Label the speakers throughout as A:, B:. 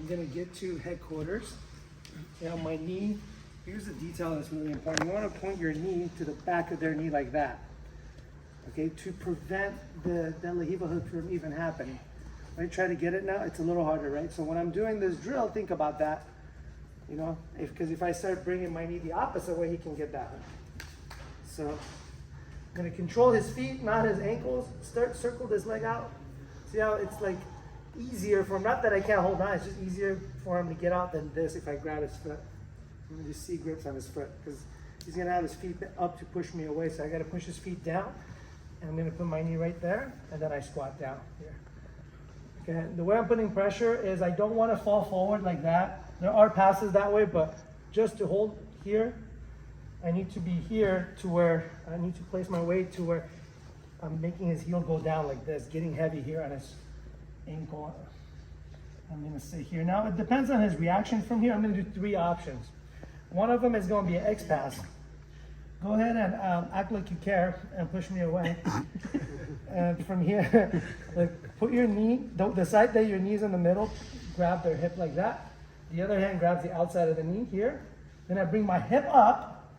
A: I'm gonna get to headquarters. Now my knee, here's the detail that's really important. You wanna point your knee to the back of their knee like that. Okay, to prevent the De La Riva hook from even happening. Right, try to get it now, it's a little harder, right? So when I'm doing this drill, think about that. You know, because if I start bringing my knee the opposite way, he can get that one. So I'm gonna control his feet, not his ankles. Start circle this leg out. See how it's like easier for him, not that I can't hold on, it's just easier for him to get out than this if I grab his foot. I'm gonna just see grips on his foot because he's gonna have his feet up to push me away. So I gotta push his feet down. And I'm gonna put my knee right there and then I squat down here. Okay, the way I'm putting pressure is I don't wanna fall forward like that. There are passes that way, but just to hold here, I need to be here to where I need to place my weight to where I'm making his heel go down like this, getting heavy here on his ankle. I'm gonna sit here. Now it depends on his reaction from here. I'm gonna do 3 options. One of them is gonna be an X pass. Go ahead and act like you care and push me away. And from here, like put your knee, the side that your knee's in the middle, grab their hip like that. The other hand grabs the outside of the knee here. Then I bring my hip up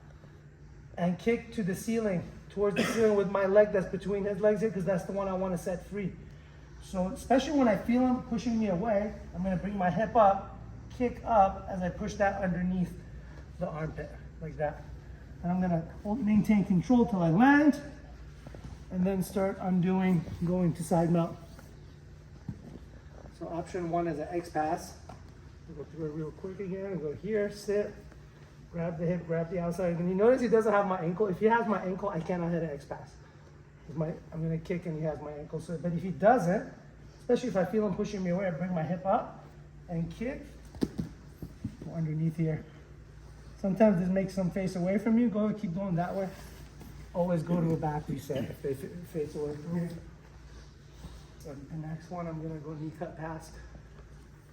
A: and kick to the ceiling, towards the ceiling with my leg that's between his legs here, because that's the one I want to set free. So especially when I feel him pushing me away, I'm gonna bring my hip up, kick up as I push that underneath the armpit, like that. And I'm gonna maintain control till I land, and then start undoing, going to side mount. So option 1 is an X pass. I'll go through it real quick again, and go here, sit, grab the hip, grab the outside. And you notice he doesn't have my ankle. If he has my ankle, I cannot hit an X pass. I'm gonna kick and he has my ankle. So, but if he doesn't, especially if I feel him pushing me away, I bring my hip up and kick, go underneath here. Sometimes this makes them face away from you. Go, keep going that way. Always go to a back reset if they face away from you. So the next one, I'm gonna go knee cut past.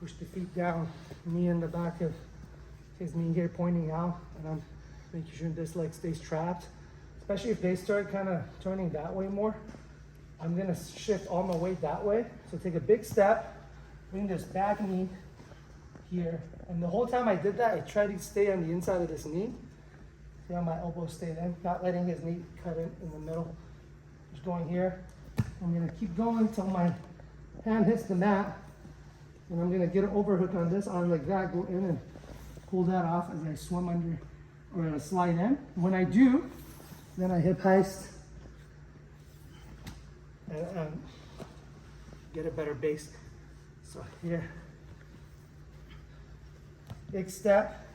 A: Push the feet down, knee in the back of his knee here pointing out, and I'm making sure this leg stays trapped. Especially if they start kind of turning that way more. I'm gonna shift all my weight that way. So take a big step, bring this back knee here. And the whole time I did that, I tried to stay on the inside of this knee. See how my elbow stayed in, not letting his knee cut in the middle. Just going here. I'm gonna keep going until my hand hits the mat. And I'm gonna get an overhook on this arm like that, go in and pull that off as I swim under, or slide in. When I do, then I hip heist and get a better base. So here, big step,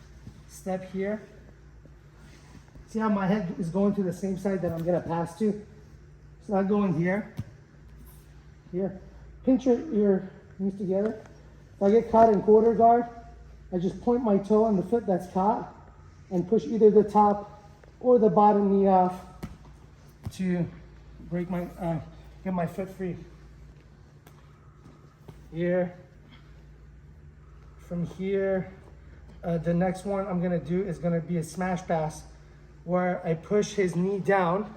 A: step here. See how my head is going to the same side that I'm gonna pass to? It's not going here. Here, pinch your knees together. If I get caught in quarter guard, I just point my toe on the foot that's caught and push either the top or the bottom knee off to break my, get my foot free. Here, from here, the next one I'm gonna do is gonna be a smash pass where I push his knee down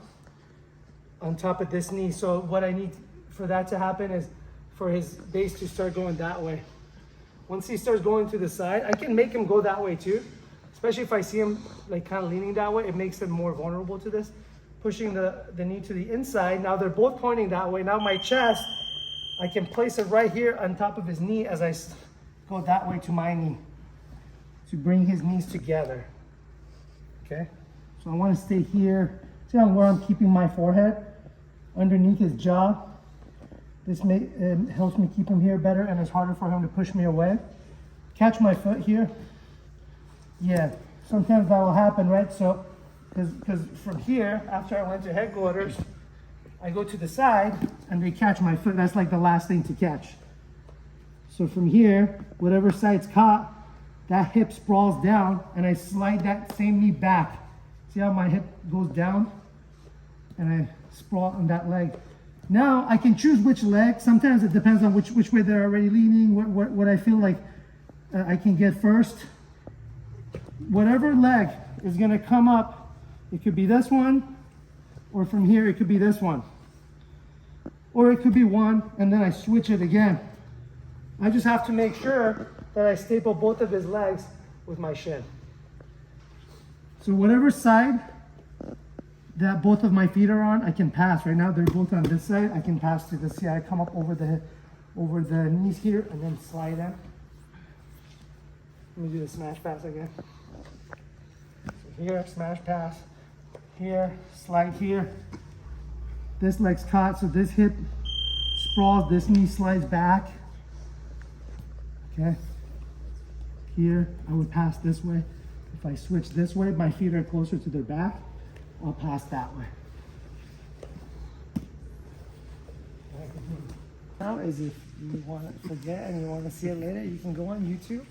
A: on top of this knee. So what I need for that to happen is for his base to start going that way. Once he starts going to the side, I can make him go that way too. Especially if I see him like kind of leaning that way, it makes him more vulnerable to this. Pushing the knee to the inside. Now they're both pointing that way. Now my chest, I can place it right here on top of his knee as I go that way to my knee to bring his knees together. Okay, so I want to stay here. See where I'm keeping my forehead underneath his jaw. This helps me keep him here better, and it's harder for him to push me away. Catch my foot here. Yeah, sometimes that will happen, right? So, because from here, after I went to headquarters, I go to the side and they catch my foot. That's like the last thing to catch. So from here, whatever side's caught, that hip sprawls down and I slide that same knee back. See how my hip goes down? And I sprawl on that leg. Now I can choose which leg. Sometimes it depends on which way they're already leaning, what I feel like I can get first. Whatever leg is gonna come up, it could be this one, or from here it could be this one. Or it could be one, and then I switch it again. I just have to make sure Then I staple both of his legs with my shin. So whatever side that both of my feet are on, I can pass. Right now they're both on this side. I can pass to this side. I come up over the knees here and then slide in. Let me do the smash pass again. So here, smash pass. Here, slide here. This leg's caught, so this hip sprawls, this knee slides back. Okay. Here, I would pass this way. If I switch this way, my feet are closer to their back. I'll pass that way. Now is if you want to forget and you want to see it later, you can go on YouTube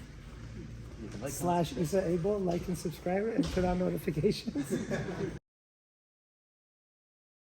A: /IsaAble, like and subscribe it and turn on notifications.